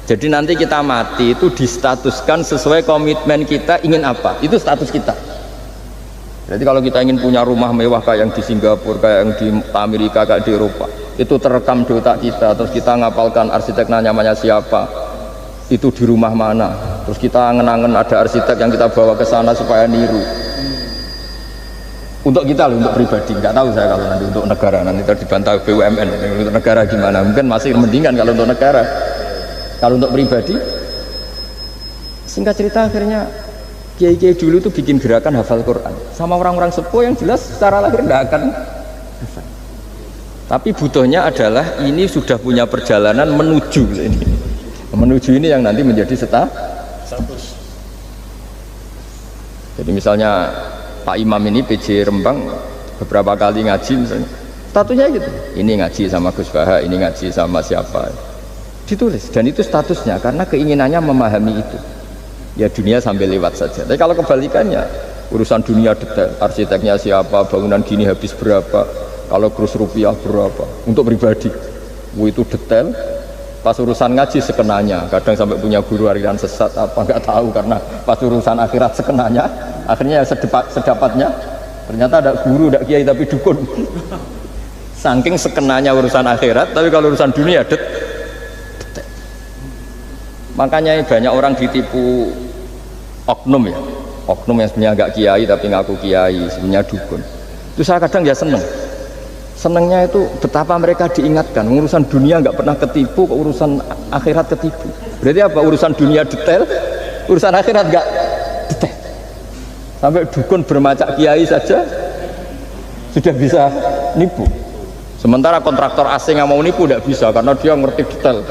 Jadi nanti kita mati itu distatuskan sesuai komitmen kita ingin apa, itu status kita. Jadi kalau kita ingin punya rumah mewah kayak yang di Singapura, kayak yang di Amerika, kayak di Eropa, itu terekam di otak kita, terus kita ngapalkan arsiteknya namanya siapa, itu di rumah mana, terus kita angen-angen ada arsitek yang kita bawa ke sana supaya niru. Untuk kita loh, untuk pribadi, nggak tahu saya kalau nanti untuk negara, nanti dibantah BUMN, untuk negara gimana, mungkin masih mendingan kalau untuk negara. Kalau untuk pribadi, singkat cerita akhirnya kiai-kiai dulu itu bikin gerakan hafal Quran sama orang-orang sepuh yang jelas secara lahir tidak akan hafal. Tapi butuhnya adalah ini sudah punya perjalanan menuju ini. Menuju ini yang nanti menjadi status. Jadi misalnya Pak Imam ini PJ Rembang beberapa kali ngaji misalnya, statusnya gitu. Ini ngaji sama Gus Baha, ini ngaji sama siapa. Ditulis dan itu statusnya karena keinginannya memahami itu. Ya dunia sambil lewat saja. Tapi kalau kebalikannya, urusan dunia detail, arsiteknya siapa, bangunan gini habis berapa, kalau kurus rupiah berapa, untuk pribadi, itu detail. Pas urusan ngaji sekenanya, kadang sampai punya guru aliran sesat apa nggak tahu karena pas urusan akhirat sekenanya, akhirnya sedapatnya ternyata ada guru, ada kiai tapi dukun. Saking sekenanya urusan akhirat, tapi kalau urusan dunia detail. Makanya banyak orang ditipu oknum ya, oknum yang sebenarnya agak kiai tapi ngaku kiai, sebenarnya dukun. Itu saya kadang ya senengnya itu betapa mereka diingatkan urusan dunia nggak pernah ketipu, urusan akhirat ketipu. Berarti apa? Urusan dunia detail, urusan akhirat nggak detail. Sampai dukun bermacak kiai saja sudah bisa nipu. Sementara kontraktor asing yang mau nipu tidak bisa karena dia ngerti detail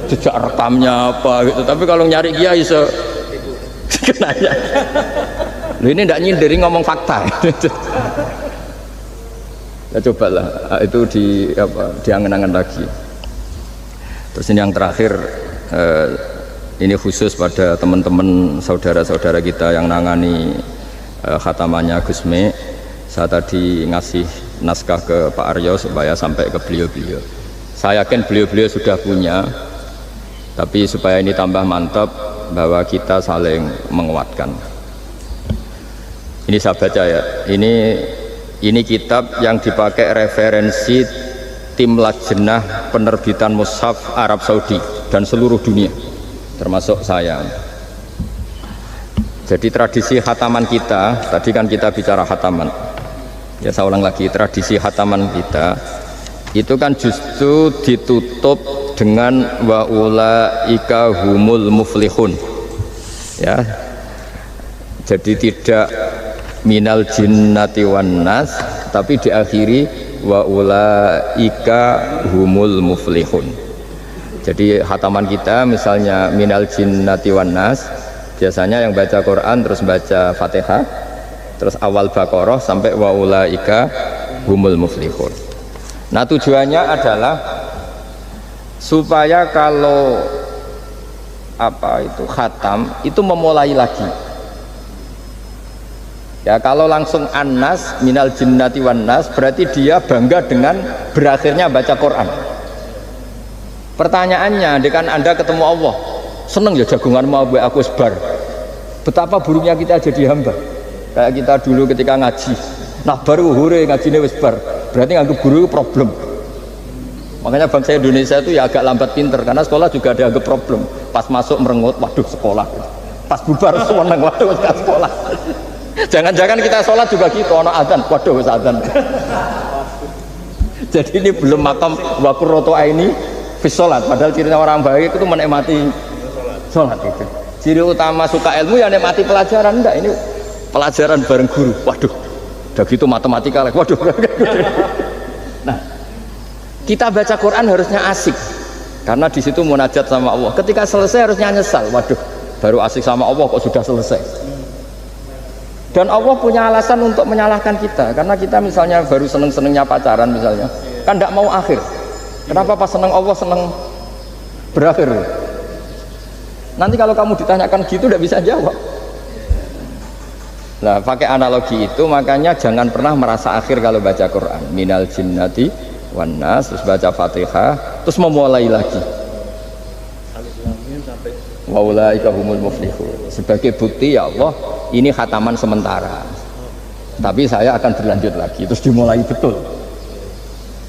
jejak rekamnya apa gitu. Tapi kalau nyari kiai sekenanya ini tidak nyindirin ngomong fakta. Ya cobalah itu diangen-angen lagi. Terus ini yang terakhir, ini khusus pada teman-teman saudara-saudara kita yang nangani khatamannya Gusme. Saya tadi ngasih naskah ke Pak Aryo supaya sampai ke beliau-beliau. Saya yakin beliau-beliau sudah punya, tapi supaya ini tambah mantap bahwa kita saling menguatkan. Ini saya baca ya, ini kitab yang dipakai referensi tim lajnah penerbitan mushaf Arab Saudi dan seluruh dunia, termasuk saya. Jadi tradisi khataman kita, tadi kan kita bicara khataman. Ya saya ulang lagi, tradisi khataman kita itu kan justru ditutup dengan wa ulaika humul muflihun. Ya. Jadi tidak minal jinnati wan nas, tapi diakhiri wa ulaika humul muflihun. Jadi khataman kita misalnya minal jinnati wan nas, biasanya yang baca Quran terus baca Fatihah, terus awal Baqarah sampai wa ulaika humul muflihun. Nah tujuannya adalah supaya kalau khatam itu memulai lagi. Ya kalau langsung An-Nas minal jinnati wan nas berarti dia bangga dengan berakhirnya baca Quran. Pertanyaannya, dengan Anda ketemu Allah, seneng ya jagunganmu aku sebar. Betapa buruknya kita jadi hamba. Kayak kita dulu ketika ngaji, nah baru hore ngajinya wis bar, berarti nganggep guru problem. Makanya bangsa Indonesia itu ya agak lambat pinter, karena sekolah juga ada agak problem. Pas masuk merengut, waduh sekolah. Pas bubar seneng, waduh gak sekolah. Jangan-jangan kita sholat juga gitu, ono adzan, waduh wis adzan. Jadi ini belum makam wa qurratu aini fi sholat, padahal cirinya orang baik itu menikmati sholat itu. Ciri utama suka ilmu ya nikmati pelajaran, enggak ini pelajaran bareng guru, waduh udah gitu matematika lagi, waduh. Nah kita baca Quran harusnya asik karena di situ munajat sama Allah. Ketika selesai harusnya nyesal, waduh baru asik sama Allah kok sudah selesai. Dan Allah punya alasan untuk menyalahkan kita karena kita misalnya baru seneng-senengnya pacaran misalnya kan tidak mau akhir. Kenapa pas seneng Allah seneng berakhir? Nanti kalau kamu ditanyakan gitu tidak bisa jawab. Nah pakai analogi itu makanya jangan pernah merasa akhir kalau baca Quran. Minal jinnati wan nas, terus baca Fatihah, terus memulai lagi. wa ulaika humul muflihun. Sebagai bukti ya Allah, ini khataman sementara. Tapi saya akan berlanjut lagi. Terus dimulai betul.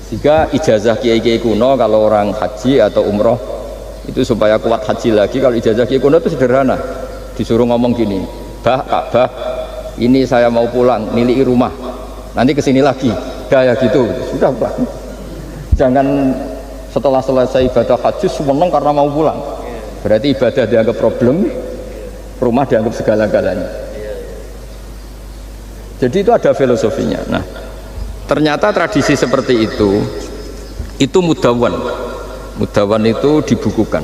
Sehingga ijazah kiai-kiai kuno kalau orang haji atau umroh itu supaya kuat haji lagi, kalau ijazah kiai kuno itu sederhana. Disuruh ngomong gini, "Bah, Ka'bah, ini saya mau pulang, nilai rumah. Nanti kesini lagi." Kayak gitu. Sudah, Pak. Jangan setelah selesai ibadah haji seneng karena mau pulang. Berarti ibadah dianggap problem, rumah dianggap segala-galanya. Jadi itu ada filosofinya. Nah, ternyata tradisi seperti itu mudawwan. Mudawwan itu dibukukan.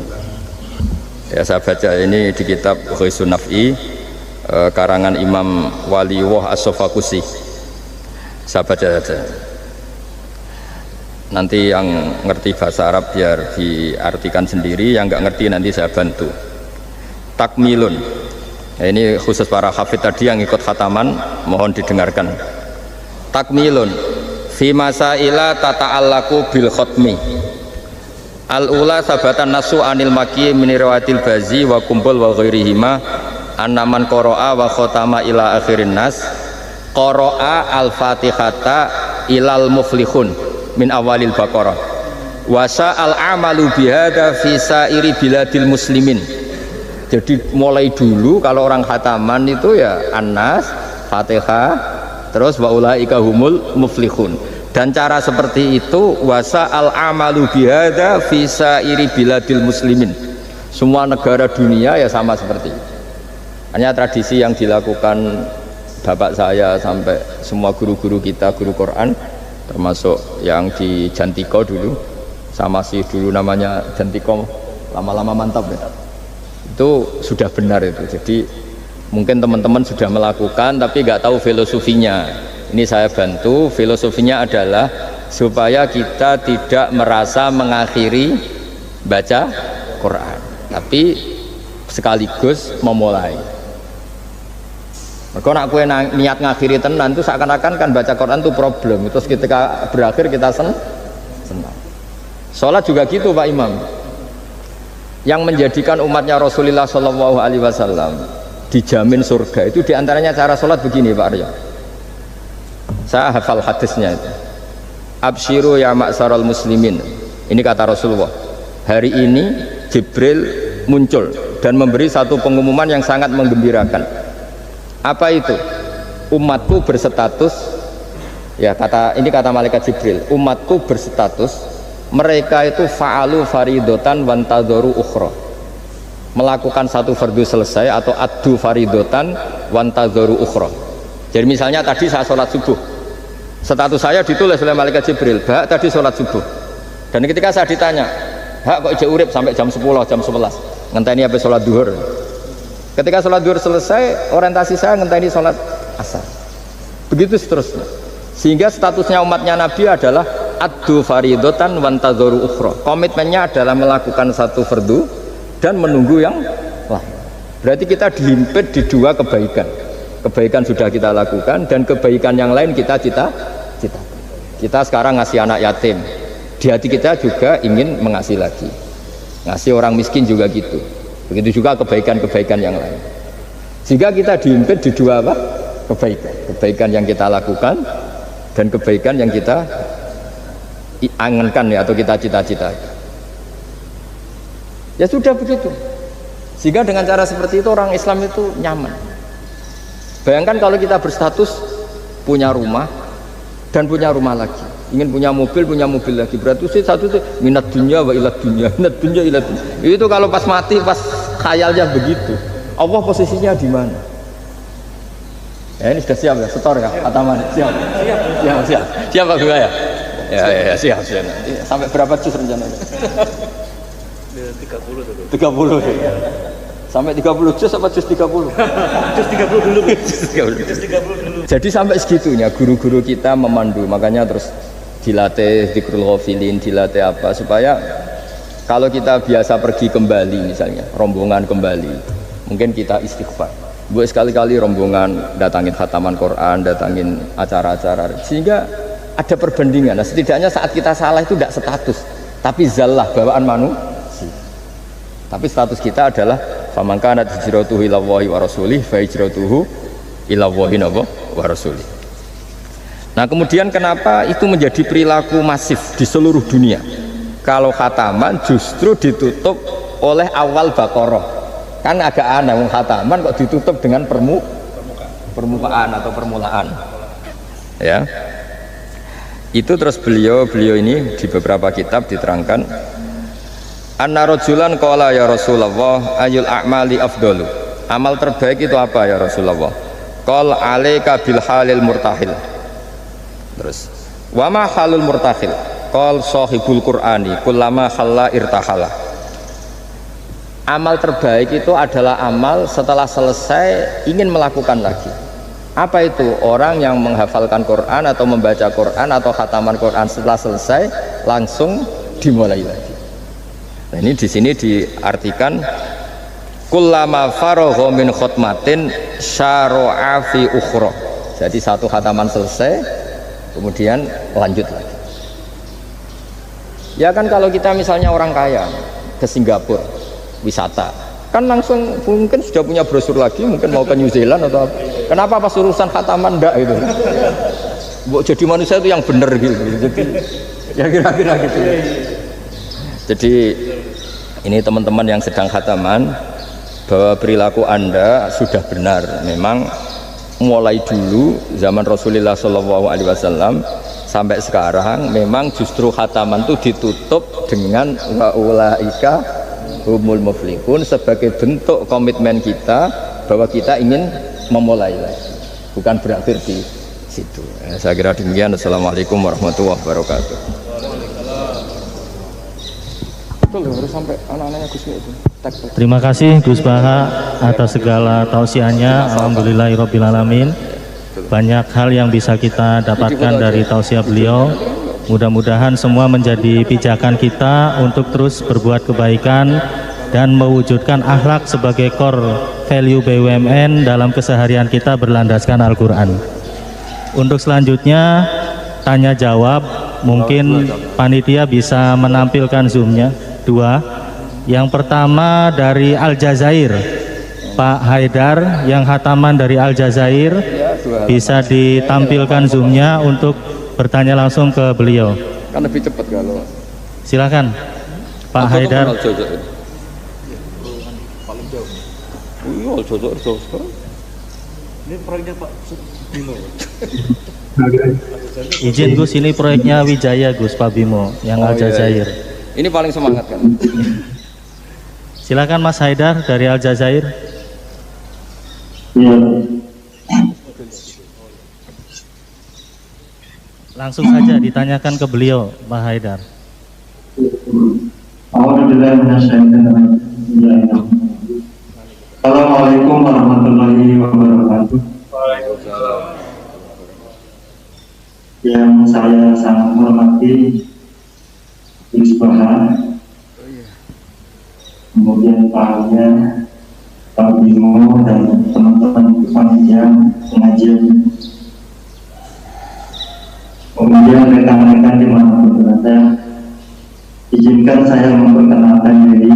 Ya, saya baca ini di kitab Ghisun Naf'i karangan Imam Waliwah As-Sofakusi. Saya baca saja. Nanti yang ngerti bahasa Arab biar diartikan sendiri, yang nggak ngerti nanti saya bantu. Takmilun. Nah, ini khusus para hafid tadi yang ikut khataman, mohon didengarkan. Takmilun fi masaila tata'allaku bil khotmi. Al-ula sabatan nasu anil maki min riwayatil bazi wa kumpul wa ghairihima annaman qara'a wa khotama ila akhirin nas qara'a al-fatihata ilal muflihun min awalil baqarah wa sa'al amalu bihada fi sa'iri biladil muslimin. Jadi mulai dulu kalau orang khataman itu ya An-Nas, Fatihah, terus wa ulaika humul muflihun. Dan cara seperti itu wasa al amalu bihada fi sa'iri biladil muslimin. Semua negara dunia ya sama seperti itu. Hanya tradisi yang dilakukan bapak saya sampai semua guru-guru kita, guru Quran, termasuk yang di Jantiko dulu, sama sih dulu namanya Jantiko, lama-lama mantap ya. Itu sudah benar itu. Jadi mungkin teman-teman sudah melakukan tapi nggak tahu filosofinya. Ini saya bantu. Filosofinya adalah supaya kita tidak merasa mengakhiri baca Quran, tapi sekaligus memulai. Mereka nak kue niat ngakhiri tenan itu seakan-akan kan baca Quran itu problem. Terus ketika berakhir kita senang. Sholat juga gitu Pak Imam. Yang menjadikan umatnya Rasulullah SAW dijamin surga itu diantaranya cara sholat begini Pak Arya. Saya hafal hadisnya itu. Absyiru ya ma'syaral muslimin. Ini kata Rasulullah. Hari ini Jibril muncul dan memberi satu pengumuman yang sangat menggembirakan. Apa itu? Umatku berstatus, ya ini kata malaikat Jibril. Umatku berstatus mereka itu fa'alu faridotan wantadoru ukhra. Melakukan satu fardu selesai atau addu faridotan wantadoru ukhra. Jadi misalnya tadi saya sholat subuh, status saya ditulis oleh malaikat Jibril, Bak tadi sholat subuh. Dan ketika saya ditanya, Bak kok ijek urip sampai jam 10, jam 11, ngenteni apa sholat duhur. Ketika sholat duhur selesai, orientasi saya ngenteni sholat asar. Begitu seterusnya. Sehingga statusnya umatnya Nabi adalah addu faridotan wantazoru ukhra. Komitmennya adalah melakukan satu fardu dan menunggu yang lain. Berarti kita dihimpit di dua kebaikan. Kebaikan sudah kita lakukan dan kebaikan yang lain kita cita-cita. Kita sekarang ngasih anak yatim, di hati kita juga ingin mengasih lagi. Ngasih orang miskin juga gitu. Begitu juga kebaikan-kebaikan yang lain. Sehingga kita dihimpit di dua apa? Kebaikan. Kebaikan yang kita lakukan dan kebaikan yang kita angankan ya, atau kita cita-cita. Ya sudah begitu. Sehingga dengan cara seperti itu orang Islam itu nyaman. Bayangkan kalau kita berstatus punya rumah dan punya rumah lagi, ingin punya mobil lagi, berarti satu itu minat dunia wa ilat dunia, minat dunia ilat dunia. Itu kalau pas mati, pas khayalnya begitu, Allah posisinya di mana? Ya ini sudah siap ya, setor ya, Ataman siap Pak Gua ya? Ya siap. Sampai berapa juz rencananya? 30 ya. Sampai 30 juz apa juz 30? Juz 30 dulu. Juz 30 dulu. Jadi sampai segitunya guru-guru kita memandu, makanya terus dilatih dzikrul ghafilin, dilatih apa supaya kalau kita biasa pergi kembali misalnya, rombongan kembali, mungkin kita istighfar. Buat sekali-kali rombongan datangin khataman Quran, datangin acara-acara sehingga ada perbandingan. Nah, setidaknya saat kita salah itu tidak status, tapi zallah bawaan manusia. Tapi status kita adalah faman kana hijratuhu ila Allahi wa rasulih fa hijratuhu ila Allahi wa rasulih. Nah, kemudian kenapa itu menjadi perilaku masif di seluruh dunia? Kalau khataman justru ditutup oleh awal Baqarah. Kan agak aneh khataman kok ditutup dengan permukaan atau permulaan. Ya. Itu terus beliau ini di beberapa kitab diterangkan anna rajulan qala ya Rasulullah ayul a'mali afdalu. Amal terbaik itu apa ya Rasulullah? Qal alaika bil halil murtahil. Terus wa ma halul murtahil? Qal sahibul qur'ani kullama khalla irtahala. Amal terbaik itu adalah amal setelah selesai ingin melakukan lagi. Apa itu? Orang yang menghafalkan Quran atau membaca Quran atau khataman Quran setelah selesai langsung dimulai lagi. Nah, ini di sini diartikan kullama faragha min khutmatin syara'a fi ukhra. Jadi satu khataman selesai kemudian lanjut lagi. Ya kan kalau kita misalnya orang kaya ke Singapura wisata kan langsung mungkin sudah punya brosur lagi, mungkin mau ke New Zealand atau apa. Kenapa pas urusan khataman ndak itu? Jadi manusia itu yang benar gitu. Jadi ya kira-kira gitu. Jadi ini teman-teman yang sedang khataman, bahwa perilaku Anda sudah benar. Memang mulai dulu zaman Rasulullah SAW sampai sekarang memang justru khataman itu ditutup dengan wa ulaika humul muflihun sebagai bentuk komitmen kita bahwa kita ingin memulai lagi, bukan berakhir di situ. Saya kira demikian. Assalamualaikum warahmatullahi wabarakatuh. Terima kasih Gus Baha atas segala tausiahnya. Alhamdulillahirabbil alamin. Banyak hal yang bisa kita dapatkan dari tausiah beliau. Mudah-mudahan semua menjadi pijakan kita untuk terus berbuat kebaikan dan mewujudkan akhlak sebagai core value BUMN dalam keseharian kita berlandaskan Al-Quran. Untuk selanjutnya tanya jawab, mungkin panitia bisa menampilkan zoomnya dua. Yang pertama dari Aljazair, Pak Haidar yang khataman dari Aljazair, bisa ditampilkan zoomnya untuk bertanya langsung ke beliau. Kan lebih cepat kalau. Silakan Pak Haidar. Ini proyeknya Pak Bimo. Izin Gus, ini proyeknya Wijaya Gus, Pak Bimo yang Aljazair. Iya. Ini paling semangat kan. Silakan Mas Haidar dari Aljazair. Ya. Langsung saja ditanyakan ke beliau, Pak Haidar. Assalamualaikum warahmatullahi wabarakatuh. Yang saya sangat hormati Gus Baha, kemudian Pak Bimo dan teman-teman panitia pengajian, kemudian rekan-rekan dimanapun berada, izinkan saya memperkenalkan diri.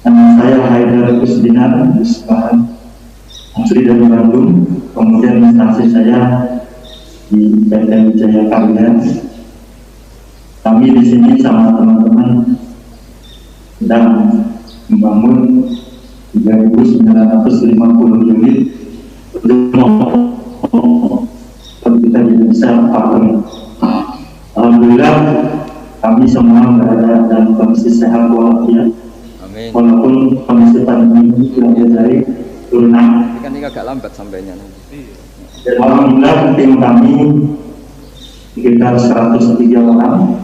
Nama saya Haidar Kusdinar Usman, asli dari Bandung. Kemudian instansi saya di PT Wijaya Karya. Kami di sini sama teman-teman sedang membangun 3.950 unit kita bisa pakai. Alhamdulillah kami semua berada dalam kondisi sehat walafiat. Amin. Walaupun kondisi pandemi ini tidak dari turunan. Kan ini agak lambat sampainya. Dan alhamdulillah tim kami sekitar 103 orang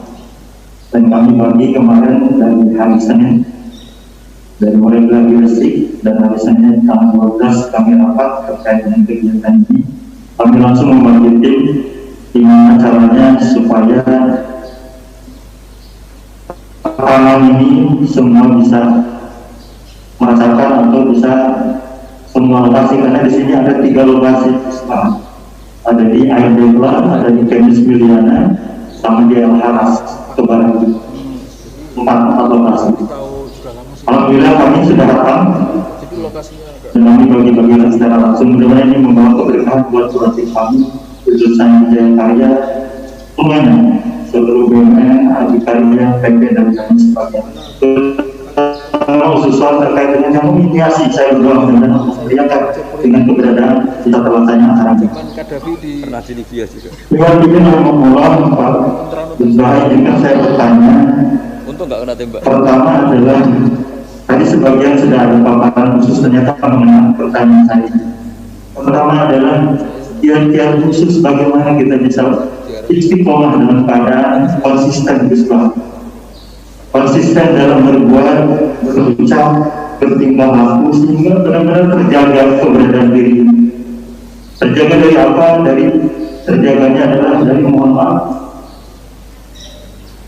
dan kami bagi kemarin dari hari Senin dari mulai gladi listrik dan hari Senin tanggal 12 kami rapat terkait dengan kegiatan ini. Kami langsung membagi tim gimana caranya supaya ramalan ini semua bisa merasakan atau bisa semua lokasi, karena di sini ada 3 lokasi, ada di Aidela, ada di Kemis Miliana, sama di El Haras ke barat. 4 lokasi. Alhamdulillah kami sudah datang dan kami bagi-bagikan secara langsung. Mudah-mudahan ini membawa keberkahan buat surat kami, khususnya Jaya Karya, semuanya, seluruh BUMN, Adikarya, PP dan lain sebagainya. Khususnya terkait dengan yang menginisiasi, saya berdoa dan memperlihatkan dengan keberadaan kita terlaksananya acara ini. Pernah di Libya juga. Dengan begini memulai Pak Bisbah, jika saya bertanya, Untung nggak kena tembak. pertama adalah tadi sebagian sudah ada paparan khusus ternyata mengenai pertanyaan saya. Pertama adalah kiat-kiat khusus bagaimana kita bisa istiqomah dalam keadaan konsisten Bisbah. Konsisten dalam berbuat, berucap, bertingkah laku sehingga benar-benar terjaga keberadaan diri. Terjaga dari apa? Dari terjaganya adalah dari mohon maaf.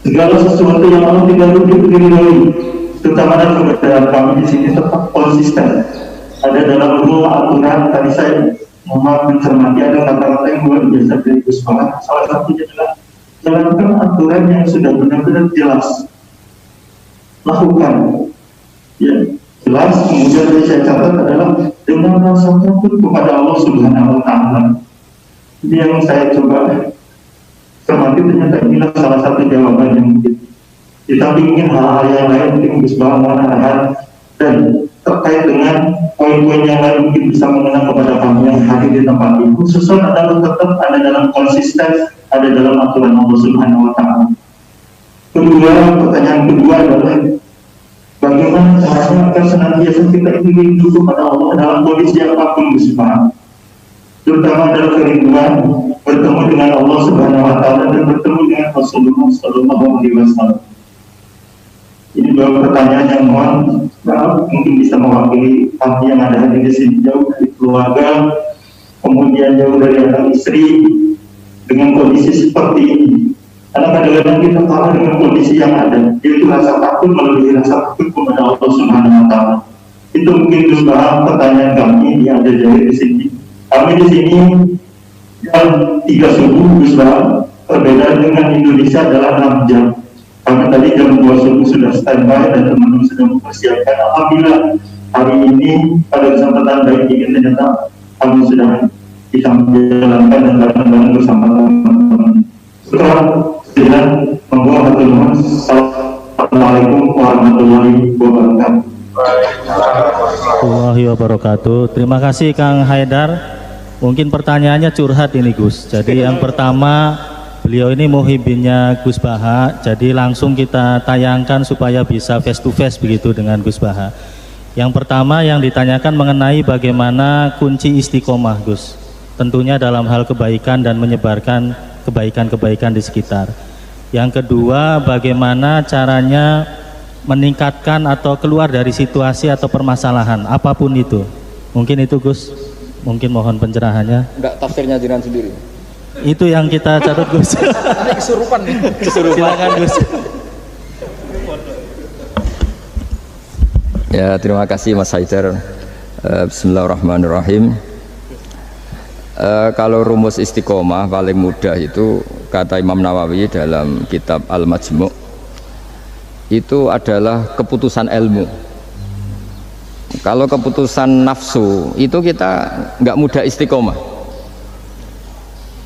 Segala sesuatu yang Allah tidak ridhoi, terutama dalam keberadaan kami di sini tetap konsisten. Ada dalam rule aturan tadi saya mencermati ada kata-kata yang luar biasa dari Gus Baha. Salah satunya adalah jalankan aturan yang sudah benar-benar jelas. Lakukan, ya jelas. Kemudian yang saya catat adalah dengan rasa takut kepada Allah Subhanahu Wa Taala. Ini yang saya coba cermati, ternyata inilah salah satu jawaban yang mungkin. Kita ingin hal-hal yang lain mungkin Gus Baha mohon dan terkait dengan poin-poin yang lain mungkin bisa mengenang kepada kami yang hadir di tempat ini. Khususnya adalah tetap ada dalam konsisten, ada dalam aturan Allah Subhanahu Wa Taala. Kedua, pertanyaan kedua adalah bagaimana caranya agar senantiasa kita ingin hidup kepada Allah dalam kondisi apapun Bismillah. Terutama dalam kerinduan bertemu dengan Allah Subhanahu Wa Taala dan bertemu dengan Rasulullah Sallallahu Alaihi Wasallam. Ini dua pertanyaan yang mohon mungkin bisa mewakili kami yang ada di sini, jauh dari keluarga, kemudian jauh dari anak istri, dengan kondisi seperti ini. Karena kadang-kadang kita kalah dengan kondisi yang ada, yaitu rasa takut melebihi rasa takut kepada Allah Subhanahu Wa Taala. Itu mungkin juga pertanyaan kami yang ada di sini. Kami di sini jam 3 subuh Bismillah, perbedaan dengan Indonesia adalah 6 jam. Karena tadi jam 2 subuh sudah standby dan teman-teman sudah mempersiapkan. Alhamdulillah hari ini pada kesempatan baik ini ternyata kami sudah bisa menjalankan dan bareng-bareng bersama teman-teman. Setelah membuat pertemuan. Assalamualaikum warahmatullahi wabarakatuh. Warahmatullahi wabarakatuh. Terima kasih Kang Haidar. Mungkin pertanyaannya curhat ini Gus. Jadi yang pertama, beliau ini muhibinnya Gus Baha. Jadi langsung kita tayangkan supaya bisa face to face begitu dengan Gus Baha. Yang pertama yang ditanyakan mengenai bagaimana kunci istiqomah Gus. Tentunya dalam hal kebaikan dan menyebarkan kebaikan-kebaikan di sekitar. Yang kedua, bagaimana caranya meningkatkan atau keluar dari situasi atau permasalahan apapun itu. Mungkin itu Gus, mungkin mohon pencerahannya. Enggak, tafsirnya jiran sendiri. Itu yang kita catat Gus. Ini kesurupan nih. Silakan Gus. Ya, terima kasih Mas Haidar. Bismillahirrahmanirrahim. Kalau rumus istiqomah paling mudah itu kata Imam Nawawi dalam kitab Al-Majmu' itu adalah keputusan ilmu. Kalau keputusan nafsu itu kita nggak mudah istiqomah.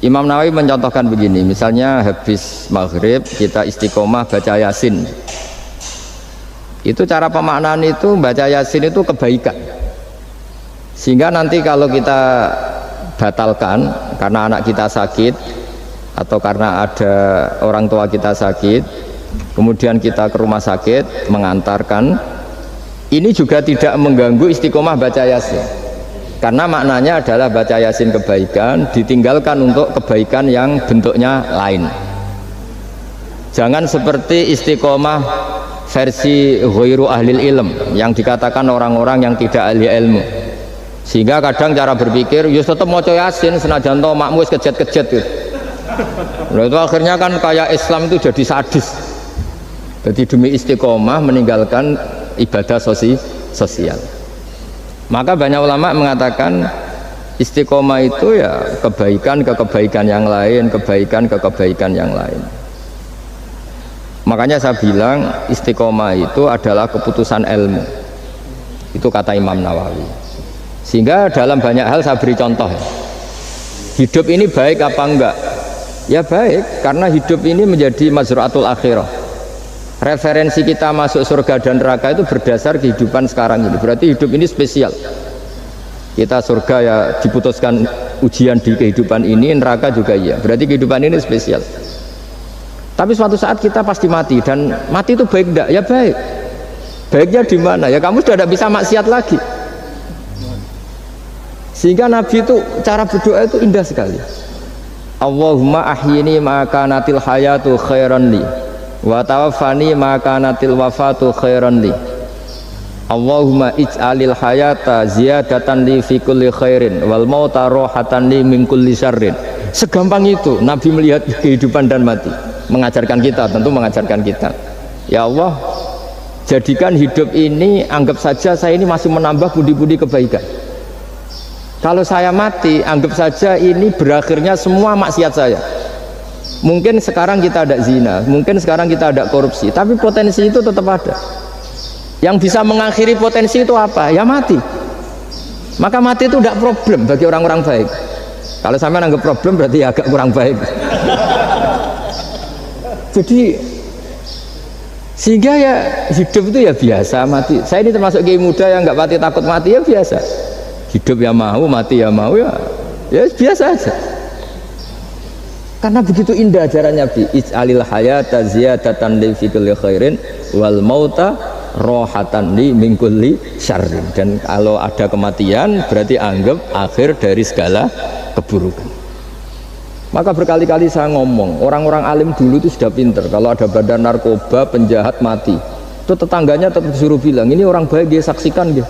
Imam Nawawi mencontohkan begini, misalnya habis maghrib kita istiqomah baca Yasin. Itu cara pemaknaan itu baca Yasin itu kebaikan. Sehingga nanti kalau kita batalkan karena anak kita sakit atau karena ada orang tua kita sakit, kemudian kita ke rumah sakit mengantarkan, ini juga tidak mengganggu istiqomah baca Yasin, karena maknanya adalah baca Yasin kebaikan ditinggalkan untuk kebaikan yang bentuknya lain. Jangan seperti istiqomah versi ghairu ahlil ilm yang dikatakan orang-orang yang tidak ahli ilmu, sehingga kadang cara berpikir ya tetap mau Yasin senajan to makmu wis kejet-kejet gitu. Nah, itu akhirnya kan kayak Islam itu jadi sadis. Jadi demi istiqomah meninggalkan ibadah sosial. Maka banyak ulama mengatakan istiqomah itu ya kebaikan ke kebaikan yang lain, kebaikan ke kebaikan yang lain. Makanya saya bilang istiqomah itu adalah keputusan ilmu. Itu kata Imam Nawawi. Sehingga dalam banyak hal saya beri contoh. Hidup ini baik apa enggak? Ya baik, karena hidup ini menjadi mazra'atul akhirah. Referensi kita masuk surga dan neraka itu berdasar kehidupan sekarang ini. Berarti hidup ini spesial. Kita surga ya diputuskan ujian di kehidupan ini, neraka juga iya. Berarti kehidupan ini spesial. Tapi suatu saat kita pasti mati, dan mati itu baik enggak? Ya baik. Baiknya di mana? Ya kamu sudah tidak bisa maksiat lagi. Sehingga Nabi itu cara berdoa itu indah sekali. Allahumma ahyini ma kanatil hayatu khairan li wa tawaffani ma kanatil wafatu khairan li. Allahumma ij'alil hayata ziyadatan li fi kulli khairin wal mauta rohatan li min kulli syarrin. Segampang itu Nabi melihat kehidupan dan mati. Mengajarkan kita, tentu mengajarkan kita. Ya Allah, jadikan hidup ini, anggap saja saya ini masih menambah budi-budi kebaikan. Kalau saya mati, anggap saja ini berakhirnya semua maksiat saya. Mungkin sekarang kita ada zina, mungkin sekarang kita ada korupsi, tapi potensi itu tetap ada. Yang bisa mengakhiri potensi itu apa? Ya mati. Maka mati itu tidak problem bagi orang-orang baik. Kalau sampai anggap problem berarti agak kurang baik. Jadi sehingga ya hidup itu ya biasa, mati. Saya ini termasuk kiai muda yang nggak mati takut mati, ya biasa. Hidup ya mau, mati ya mau, ya biasa aja. Karena begitu indah ajarannya Nabi. Ij'alil hayata ziyadatan li fi kulli khairin wal mauta rohatan li min kulli syarrin. Dan kalau ada kematian berarti anggap akhir dari segala keburukan. Maka berkali-kali saya ngomong, orang-orang alim dulu itu sudah pinter. Kalau ada badan narkoba, penjahat mati, itu tetangganya tetap disuruh bilang, ini orang baik, dia saksikan dia.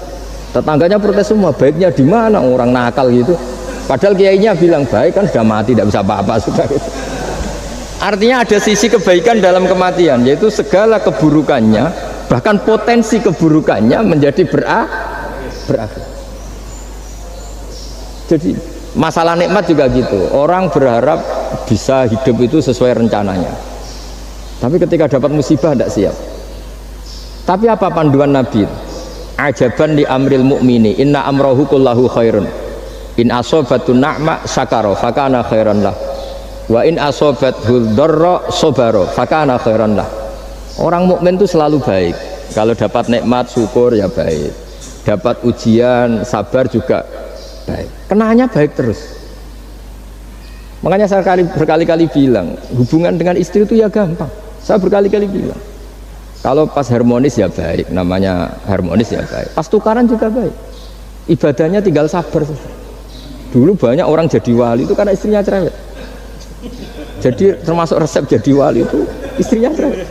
Tetangganya protes semua, baiknya di mana orang nakal gitu. Padahal kiainya bilang baik, kan sudah mati, tidak bisa apa-apa sudah. Artinya ada sisi kebaikan dalam kematian, yaitu segala keburukannya, bahkan potensi keburukannya menjadi berakhir. Jadi masalah nikmat juga gitu. Orang berharap bisa hidup itu sesuai rencananya, tapi ketika dapat musibah tidak siap. Tapi apa panduan Nabi? Ajaban li amril mu'mini inna amrahu kullahu khairun in asobatun na'ma syakara fakana khairan lah wa in asobathu dharra sobaro fakana khairan lah. Orang mukmin itu selalu baik. Kalau dapat nikmat syukur ya baik, dapat ujian sabar juga baik, kenanya baik terus. Makanya saya berkali-kali bilang hubungan dengan istri itu ya gampang. Saya berkali-kali bilang kalau pas harmonis ya baik, namanya harmonis ya baik. Pas tukaran juga baik. Ibadahnya tinggal sabar. Dulu banyak orang jadi wali itu karena istrinya cerewet. Jadi termasuk resep jadi wali itu istrinya cerewet.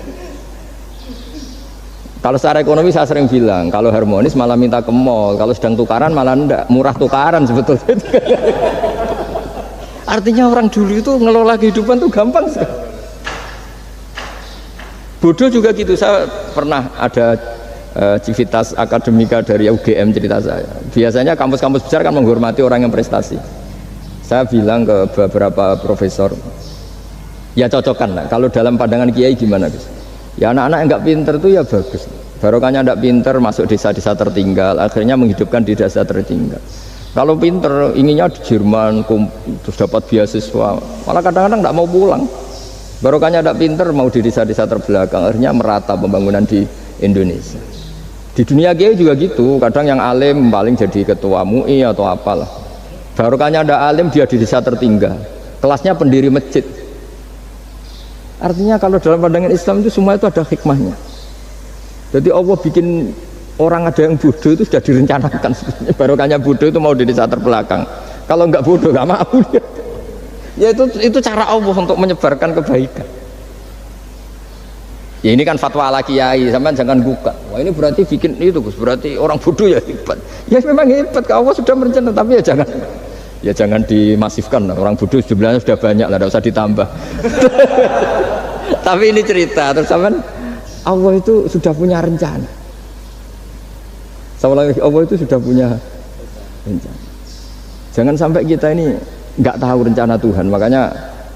Kalau secara ekonomi saya sering bilang, kalau harmonis malah minta ke mall, kalau sedang tukaran malah enggak, murah tukaran sebetulnya. Artinya orang dulu itu ngelola kehidupan tuh gampang sekali. Bodoh juga gitu. Saya pernah ada civitas akademika dari UGM cerita saya. Biasanya kampus-kampus besar kan menghormati orang yang prestasi. Saya bilang ke beberapa profesor, ya cocokkan lah. Kalau dalam pandangan kiai gimana Gus? Ya anak-anak yang nggak pinter itu ya bagus. Barokahnya nggak pinter masuk desa-desa tertinggal, akhirnya menghidupkan di desa tertinggal. Kalau pinter inginnya di Jerman, terus dapat beasiswa, malah kadang-kadang nggak mau pulang. Barokahnya tidak pinter mau di desa-desa terbelakang, akhirnya merata pembangunan di Indonesia. Di dunia kiai juga gitu, kadang yang alim paling jadi ketua MUI atau apalah. Barokahnya tidak alim dia di desa tertinggal, kelasnya pendiri masjid. Artinya kalau dalam pandangan Islam itu semua itu ada hikmahnya. Jadi Allah bikin orang ada yang bodoh itu sudah direncanakan sebenarnya. Barokahnya bodoh itu mau di desa terbelakang. Kalau nggak bodoh nggak mau dia. Ya itu cara Allah untuk menyebarkan kebaikan. Ya ini kan fatwa ala kiai, sampean jangan buka. Wah ini berarti bikin itu Gus, berarti orang bodoh ya hebat. Ya memang hebat, Allah sudah merencanakan, tapi ya jangan dimasifkan. Orang bodoh jumlahnya sudah banyak lah, tidak usah ditambah. Tapi ini cerita, terus sampean Allah itu sudah punya rencana. Sama lagi Allah itu sudah punya rencana. Jangan sampai kita ini nggak tahu rencana Tuhan. Makanya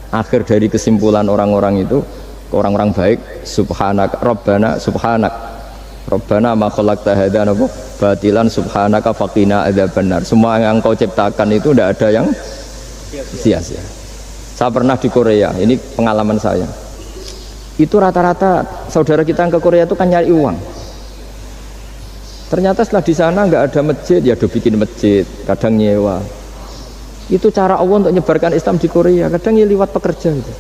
akhir dari kesimpulan orang-orang itu orang-orang baik, subhanaka rabbana subhanak rabbana ma khalaqta hadza batilan subhanaka faqina adzabannar. Semua yang engkau ciptakan itu tidak ada yang sia-sia. Saya pernah di Korea, ini pengalaman saya. Itu rata-rata saudara kita yang ke Korea itu kan nyari uang. Ternyata setelah di sana nggak ada masjid, ya udah bikin masjid, kadang nyewa. Itu cara Allah untuk menyebarkan Islam di Korea, kadang ya lewat pekerja itu.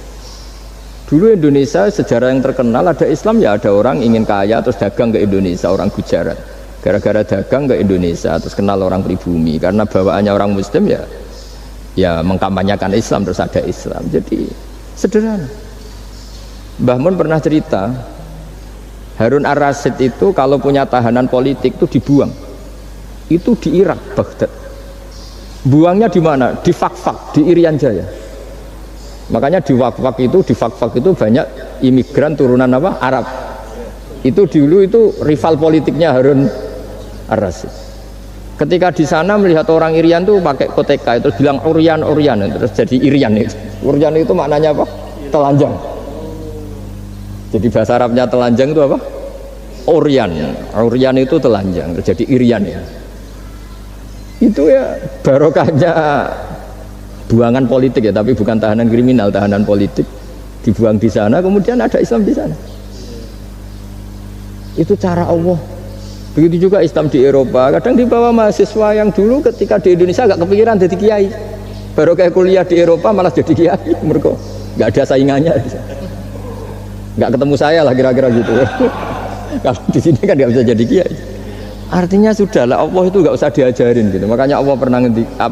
Dulu Indonesia sejarah yang terkenal ada Islam, ya ada orang ingin kaya terus dagang ke Indonesia, orang Gujarat. Gara-gara dagang ke Indonesia terus kenal orang pribumi, karena bawaannya orang Muslim ya mengkampanyekan Islam, terus ada Islam. Jadi sederhana. Mbah Mun pernah cerita, Harun Ar-Rasyid itu kalau punya tahanan politik itu dibuang. Itu di Irak, Baghdad. Buangnya di mana? Di Fakfak, di Irian Jaya. Makanya di Fakfak itu banyak imigran turunan apa? Arab. Itu dulu itu rival politiknya Harun Ar-Rasyid. Ketika di sana melihat orang Irian tuh pakai koteka itu bilang Urian, terus jadi Irian itu. Urian itu maknanya apa? Telanjang. Jadi bahasa Arabnya telanjang itu apa? Urian itu telanjang, terus jadi Irian ya. Itu ya barokahnya buangan politik ya, tapi bukan tahanan kriminal, tahanan politik dibuang di sana, kemudian ada Islam di sana. Itu cara Allah. Begitu juga Islam di Eropa, kadang dibawa mahasiswa yang dulu ketika di Indonesia agak kepikiran jadi kiai, baru kayak kuliah di Eropa malah jadi kiai, mereka nggak ada saingannya, nggak ketemu saya lah kira-kira gitu. Kalau di sini kan nggak bisa jadi kiai. Artinya sudahlah, Allah itu nggak usah diajarin gitu. Makanya Allah pernah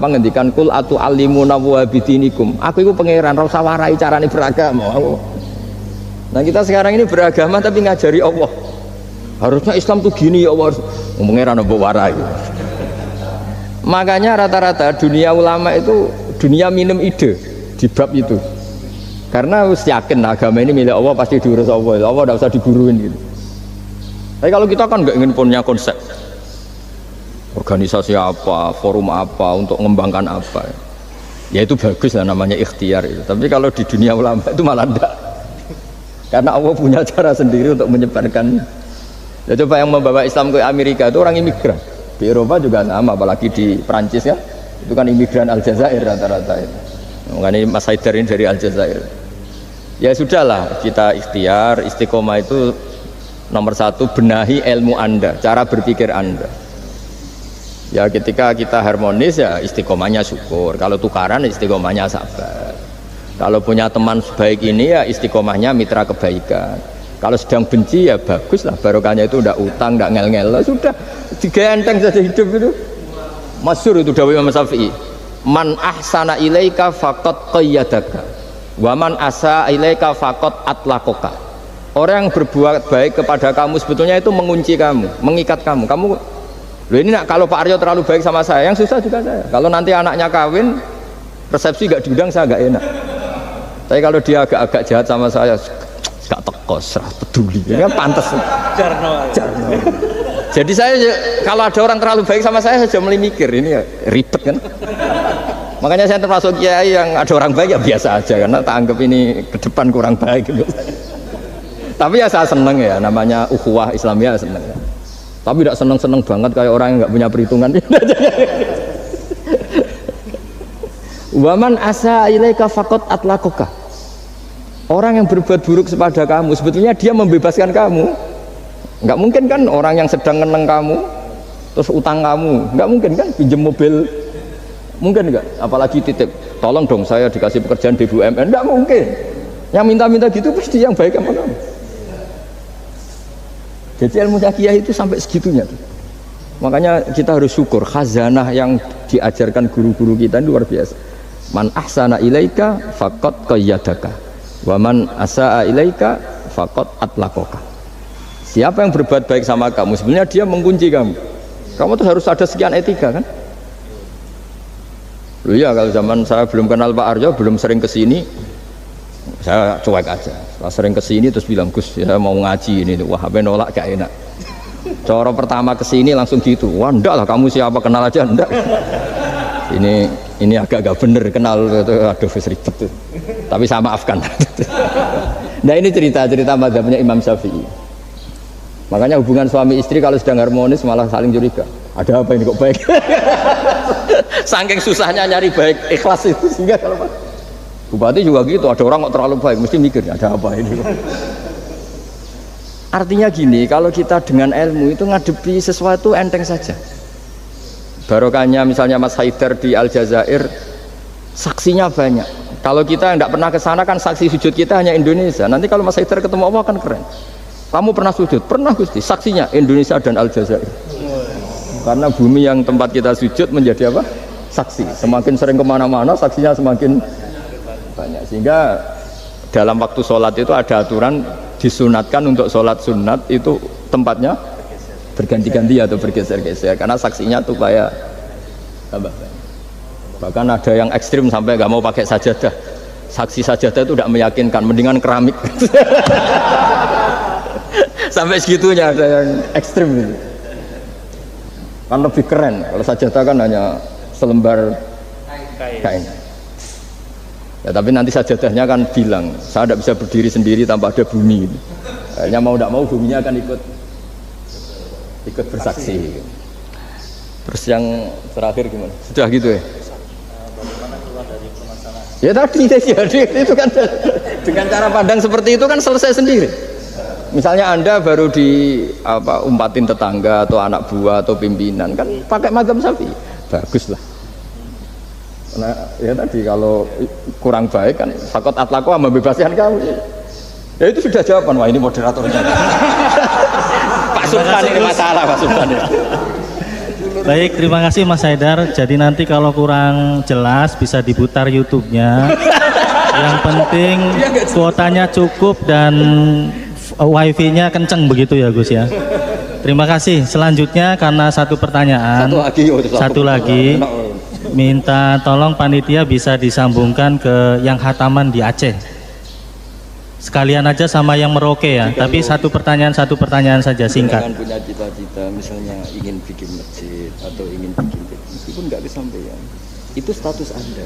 ngendikan kul atu alimuna wa bidinikum. Aku itu pangeran, ora usah warai carane beragama. Nah kita sekarang ini beragama tapi ngajari Allah. Harusnya Islam tuh gini ya Allah. Pangeran mbok warai. Makanya rata-rata dunia ulama itu dunia minum ide di bab itu. Karena harus yakin agama ini milik Allah, pasti diurus Allah. Allah tidak usah diguruin gitu. Tapi kalau kita kan nggak ingin punya konsep organisasi apa, forum apa, untuk mengembangkan apa, ya itu bagus lah, namanya ikhtiar itu. Tapi kalau di dunia ulama itu malah enggak, karena Allah punya cara sendiri untuk menyebarkan. Ya coba yang membawa Islam ke Amerika itu orang imigran, di Eropa juga sama, apalagi di Prancis ya, itu kan imigran Aljazair rata-rata itu. Makanya Mas Haidar ini dari Aljazair. Ya sudahlah, kita ikhtiar, istiqomah itu nomor satu, benahi ilmu Anda, cara berpikir Anda. Ya ketika kita harmonis ya istiqomahnya syukur, kalau tukaran istiqomahnya sabar. Kalau punya teman sebaik ini ya istiqomahnya mitra kebaikan. Kalau sedang benci ya bagus lah, barokahnya itu udah utang, udah ngel-ngel, sudah digenteng saja hidup itu. Masyhur itu dawuh Imam Syafi'i, man ahsana ilaika faqad qayyadaka wa man asa ilaika faqad atlaqaka. Orang yang berbuat baik kepada kamu sebetulnya itu mengunci kamu, mengikat kamu. Kamu, loh ini nak, kalau Pak Aryo terlalu baik sama saya, yang susah juga saya. Kalau nanti anaknya kawin, resepsi gak diundang, saya gak enak. Tapi kalau dia agak-agak jahat sama saya, gak teko, serah peduli, ini kan pantas. Jarno. Jadi saya, kalau ada orang terlalu baik sama saya sudah mulai mikir, ini ya, ribet kan. Makanya saya termasuk kiai yang ada orang baik ya biasa aja, karena tak anggap ini ke depan kurang baik gitu. Tapi ya saya seneng ya, namanya ukhuwah Islamiyah seneng ya. Tapi tidak seneng-seneng banget kayak orang yang nggak punya perhitungan. Waman asa ilaika faqad atlaqaka. Orang yang berbuat buruk kepada kamu sebetulnya dia membebaskan kamu. Nggak mungkin kan orang yang sedang ngeneng kamu terus utang kamu, nggak mungkin kan, pinjam mobil mungkin nggak, apalagi titip tolong dong saya dikasih pekerjaan BUMN, nggak mungkin. Yang minta-minta gitu pasti yang baik sama kamu. Jadi ilmu kiai itu sampai segitunya tuh. Makanya kita harus syukur, khazanah yang diajarkan guru-guru kita ini luar biasa. Man ahsana ilaika faqad qayyadaka wa man asaa ilaika faqad atlaqaka. Siapa yang berbuat baik sama kamu sebenarnya dia mengunci kamu. Kamu tuh harus ada sekian etika kan. Loh ya, kalau zaman saya belum kenal Pak Aryo, belum sering kesini, saya cuek aja. Setelah sering kesini terus bilang, Gus ya mau ngaji ini, wah apa nolak gak enak. Cara pertama kesini langsung gitu, wah enggak lah kamu siapa, kenal aja enggak. Ini agak gak bener kenal, aduh ribet tuh. Tapi saya maafkan. Nah ini cerita-cerita mazhabnya Imam Syafi'i. Makanya hubungan suami istri kalau sedang harmonis malah saling curiga. Ada apa ini kok baik? Saking susahnya nyari baik ikhlas itu sehingga kalau bupati juga gitu, ada orang kok terlalu baik mesti mikir ada apa ini. Artinya gini, kalau kita dengan ilmu itu ngadepi sesuatu enteng saja. Barokahnya misalnya Mas Haidar di Aljazair, saksinya banyak. Kalau kita tidak pernah ke sana kan saksi sujud kita hanya Indonesia. Nanti kalau Mas Haidar ketemu Allah kan keren. Kamu pernah sujud? Pernah Gusti. Saksinya Indonesia dan Aljazair. Karena bumi yang tempat kita sujud menjadi apa? Saksi. Semakin sering kemana-mana saksinya semakin banyak. Sehingga dalam waktu sholat itu ada aturan disunatkan untuk sholat sunat itu tempatnya berganti-ganti atau bergeser-geser karena saksinya tuh kayak tambah banyak. Bahkan ada yang ekstrim sampai nggak mau pakai sajadah. Saksi sajadah itu tidak meyakinkan, mendingan keramik. Sampai segitunya ada yang ekstrim gitu. Kan lebih keren kalau sajadah kan hanya selembar kain. Ya, tapi nanti sajadahnya kan bilang, saya tidak bisa berdiri sendiri tanpa ada bumi. Akhirnya mau tidak mau buminya akan ikut bersaksi. Terus yang terakhir gimana? Sudah gitu ya? Bagaimana keluar dari permasalahan? Ya tadi jadi itu kan dengan cara pandang seperti itu kan selesai sendiri. Misalnya Anda baru umpatin tetangga atau anak buah atau pimpinan kan pakai mazhab Syafi'i, bagus lah. Nah, ya tadi kalau kurang baik kan sakot atlaku membebaskan kamu. Ya itu sudah jawaban. Wah ini moderatornya. Pak Sultan ini masalah Pak Sultan ya. Baik, terima kasih Mas Haidar. Jadi nanti kalau kurang jelas bisa diputar YouTube-nya. Yang penting kuotanya cukup dan wifi-nya kenceng begitu ya Gus ya. Terima kasih. Selanjutnya karena satu pertanyaan. Satu lagi. Minta tolong panitia bisa disambungkan ke yang khataman di Aceh. Sekalian aja sama yang Merauke ya. Tapi satu pertanyaan saja singkat. Jangan punya cita-cita misalnya ingin bikin masjid atau ingin bikin meskipun nggak kesampaian. Itu status Anda.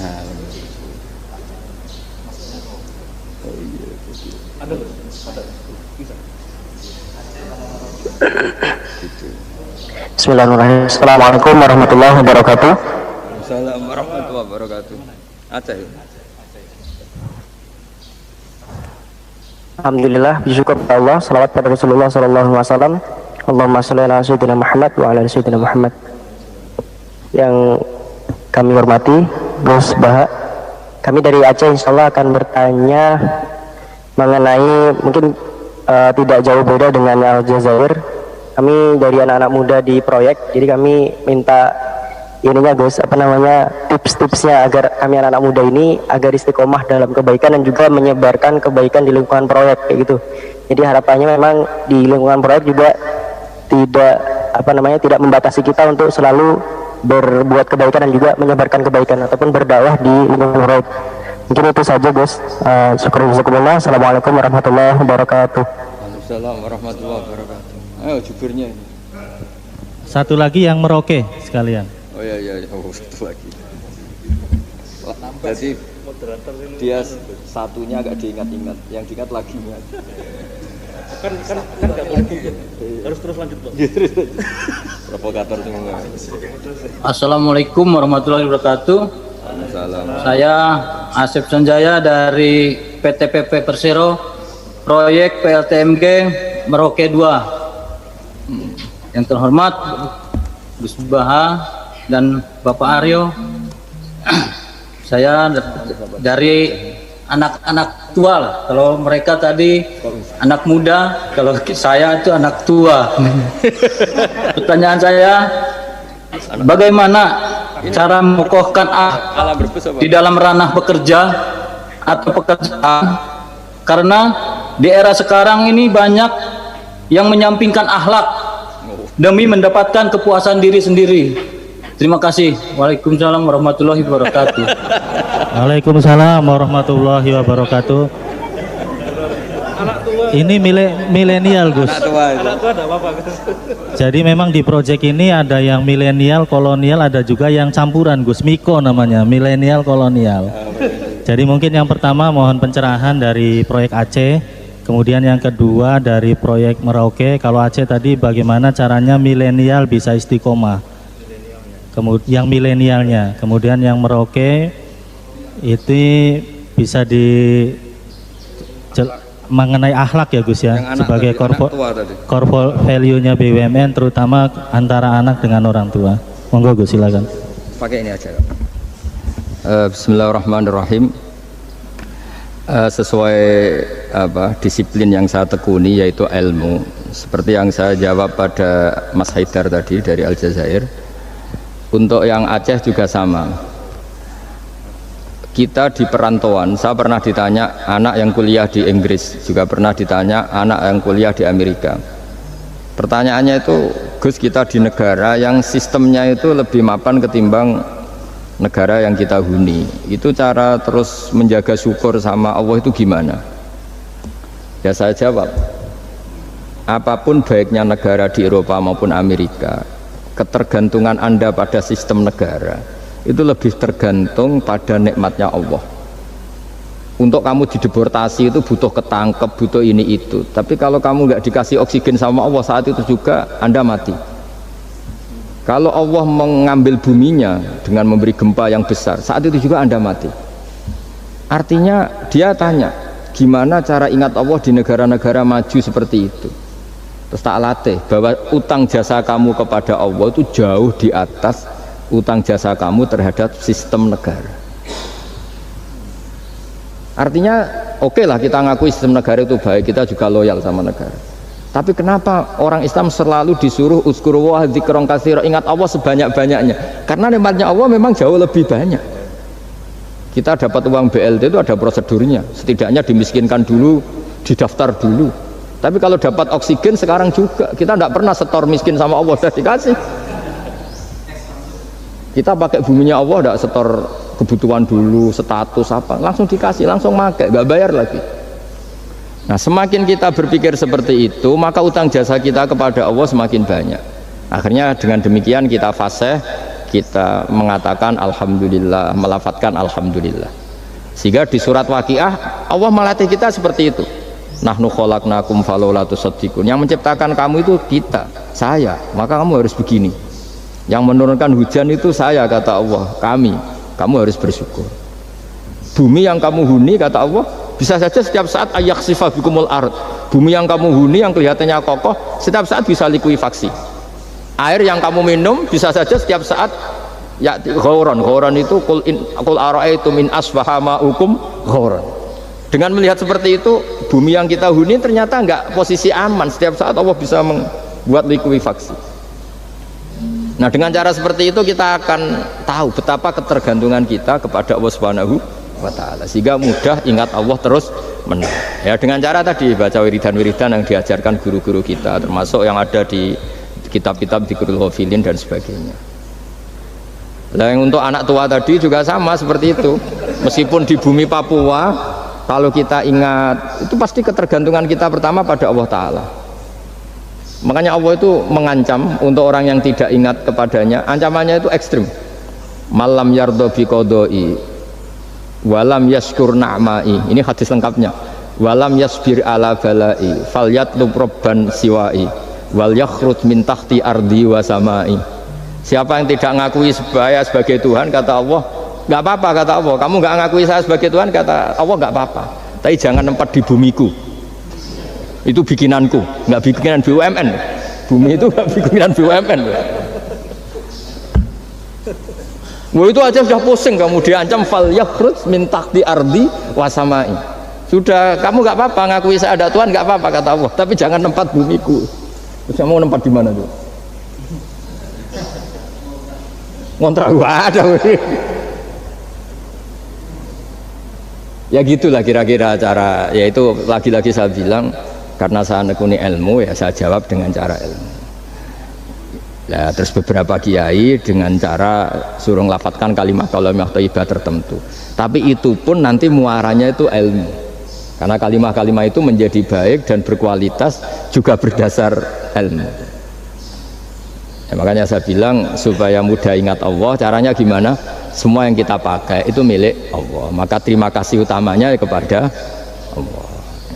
Nah, oh iya. Ada. Gitu. Bismillahirrahmanirrahim. Assalamualaikum warahmatullahi wabarakatuh. Assalamualaikum warahmatullahi wabarakatuh. Aceh. Alhamdulillah, bersyukur kepada Allah. Salawat pada Rasulullah sallallahu alaihi wasallam. Allahumma shalli ala sayyidina Muhammad wa ala sayyidina Muhammad. Yang kami hormati Gus Baha, kami dari Aceh insyaallah akan bertanya mengenai mungkin tidak jauh beda dengan Aljazair. Kami dari anak-anak muda di proyek, jadi kami minta ininya Gus, tips-tipsnya agar kami anak-anak muda ini agar istiqomah dalam kebaikan dan juga menyebarkan kebaikan di lingkungan proyek kayak gitu. Jadi harapannya memang di lingkungan proyek juga tidak membatasi kita untuk selalu berbuat kebaikan dan juga menyebarkan kebaikan ataupun berdakwah di lingkungan proyek. Mungkin itu saja Gus. Syukur-syukurullah. Assalamualaikum warahmatullahi wabarakatuh. Waalaikumsalam warahmatullahi wabarakatuh. Ayo juburnya ini. Satu lagi yang Merauke sekalian. Oh iya, satu lagi. Jadi dia satunya agak diingat-ingat, yang diingat lagi ingat. Kan nggak boleh mungkin. Harus terus lanjut Pak. Provokator semua. Assalamualaikum warahmatullahi wabarakatuh. Assalamualaikum. Saya Asep Sanjaya dari PTPP Persero, proyek PLTMG Merauke 2. Yang terhormat Gus Baha dan Bapak Aryo, saya dari anak-anak tua lah. Kalau mereka tadi anak muda, kalau saya itu anak tua. Pertanyaan saya, bagaimana cara mengokohkan di dalam ranah bekerja atau pekerjaan? Karena di era sekarang ini banyak yang menyampingkan akhlak demi mendapatkan kepuasan diri sendiri. Terima kasih. Waalaikumsalam warahmatullahi wabarakatuh. Waalaikumsalam warahmatullahi wabarakatuh. Ini milenial Gus. Anak tua ada apa Gus? Jadi memang di proyek ini ada yang milenial, kolonial, ada juga yang campuran Gus. Miko namanya, milenial kolonial. Jadi mungkin yang pertama mohon pencerahan dari proyek Aceh, kemudian yang kedua dari proyek Merauke. Kalau Aceh tadi bagaimana caranya milenial bisa istiqomah? Kemudian yang milenialnya, kemudian yang Merauke itu bisa mengenai akhlak ya Gus ya, sebagai core value-nya BUMN terutama antara anak dengan orang tua. Monggo Gus, silakan. Pakai ini aja. Bismillahirrahmanirrahim. Sesuai disiplin yang saya tekuni yaitu ilmu, seperti yang saya jawab pada Mas Haidar tadi dari Aljazair. Untuk yang Aceh juga sama. Kita di perantauan, saya pernah ditanya anak yang kuliah di Inggris, juga pernah ditanya anak yang kuliah di Amerika. Pertanyaannya itu, Gus, kita di negara yang sistemnya itu lebih mapan ketimbang negara yang kita huni, itu cara terus menjaga syukur sama Allah itu gimana? Ya saya jawab, apapun baiknya negara di Eropa maupun Amerika, ketergantungan Anda pada sistem negara itu lebih tergantung pada nikmatnya Allah. Untuk kamu dideportasi itu butuh ketangkep, butuh ini itu. Tapi kalau kamu nggak dikasih oksigen sama Allah, saat itu juga Anda mati. Kalau Allah mengambil buminya dengan memberi gempa yang besar, saat itu juga Anda mati. Artinya dia tanya, gimana cara ingat Allah di negara-negara maju seperti itu? Terus tak latih bahwa utang jasa kamu kepada Allah itu jauh di atas utang jasa kamu terhadap sistem negara. Artinya oke lah kita ngakui sistem negara itu baik, kita juga loyal sama negara. Tapi kenapa orang Islam selalu disuruh uzkuru wa dzikron katsira, ingat Allah sebanyak-banyaknya? Karena nikmatnya Allah memang jauh lebih banyak. Kita dapat uang BLT itu ada prosedurnya, setidaknya dimiskinkan dulu, didaftar dulu. Tapi kalau dapat oksigen sekarang juga, kita tidak pernah setor miskin sama Allah, sudah dikasih. Kita pakai buminya Allah, tidak setor kebutuhan dulu, status apa, langsung dikasih, langsung pakai, nggak bayar lagi. Nah, semakin kita berpikir seperti itu, maka utang jasa kita kepada Allah semakin banyak. Akhirnya dengan demikian kita fasih, kita mengatakan alhamdulillah, melafadzkan alhamdulillah. Sehingga di surat Waqiah Allah melatih kita seperti itu. Nahnu khalaqnakum falaula tusaddiqun. Yang menciptakan kamu itu kita, saya, maka kamu harus begini. Yang menurunkan hujan itu saya, kata Allah, kami, kamu harus bersyukur. Bumi yang kamu huni, kata Allah, bisa saja setiap saat ayaksifa bikumul ard. Bumi yang kamu huni yang kelihatannya kokoh, setiap saat bisa likuifaksi. Air yang kamu minum bisa saja setiap saat ya ghauran itu qul ara'aitum in asbaha ma'ukum ghauran. Dengan melihat seperti itu, bumi yang kita huni ternyata enggak posisi aman, setiap saat Allah bisa membuat likuifaksi. Nah, dengan cara seperti itu kita akan tahu betapa ketergantungan kita kepada Allah Subhanahu wa Ta'ala, sehingga mudah ingat Allah terus menerus. Ya, dengan cara tadi baca wiridan-wiridan yang diajarkan guru-guru kita, termasuk yang ada di kitab-kitab Dzikrul Ghafilin dan sebagainya. Nah, yang untuk anak tua tadi juga sama seperti itu. Meskipun di bumi Papua, kalau kita ingat, itu pasti ketergantungan kita pertama pada Allah Ta'ala. Makanya Allah itu mengancam untuk orang yang tidak ingat kepadanya, ancamannya itu ekstrim. Malam yardo bi qodoi walam yaskur na'mai, ini hadis lengkapnya. Walam yasbir ala balai falyatlub robban siwai wal yakhrut min tahti ardi wa samai. Siapa yang tidak ngakui saya sebagai Tuhan, kata Allah, nggak apa-apa, kata Allah. Kamu nggak ngakui saya sebagai Tuhan, kata Allah, nggak apa-apa, tapi jangan tempat di bumiku. Itu bikinanku, nggak bikinan BUMN. Bumi itu nggak bikinan BUMN. Wah, itu aja sudah pusing, kamu diancam fal yakhrut min tahti ardi wasamai. Sudah, kamu nggak apa-apa ngakui saya ada Tuhan, nggak apa-apa, kata Allah, tapi jangan tempat bumiku. Terus kamu tempat di mana tuh? Ngontrak ada. Ya gitulah kira-kira cara, yaitu lagi-lagi saya bilang, karena saya nekuni ilmu, ya saya jawab dengan cara ilmu. Nah, terus beberapa kiai dengan cara suruh ngelafatkan kalimat-kalimat thayyibah tertentu. Tapi itu pun nanti muaranya itu ilmu. Karena kalimat-kalimat itu menjadi baik dan berkualitas juga berdasar ilmu. Ya, makanya saya bilang supaya mudah ingat Allah, caranya gimana? Semua yang kita pakai itu milik Allah. Maka terima kasih utamanya kepada Allah.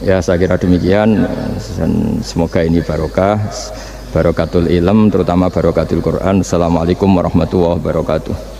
Ya, saya kira demikian. Dan semoga ini barokah, barokatul ilm, terutama barokatul Quran. Assalamualaikum warahmatullahi wabarakatuh.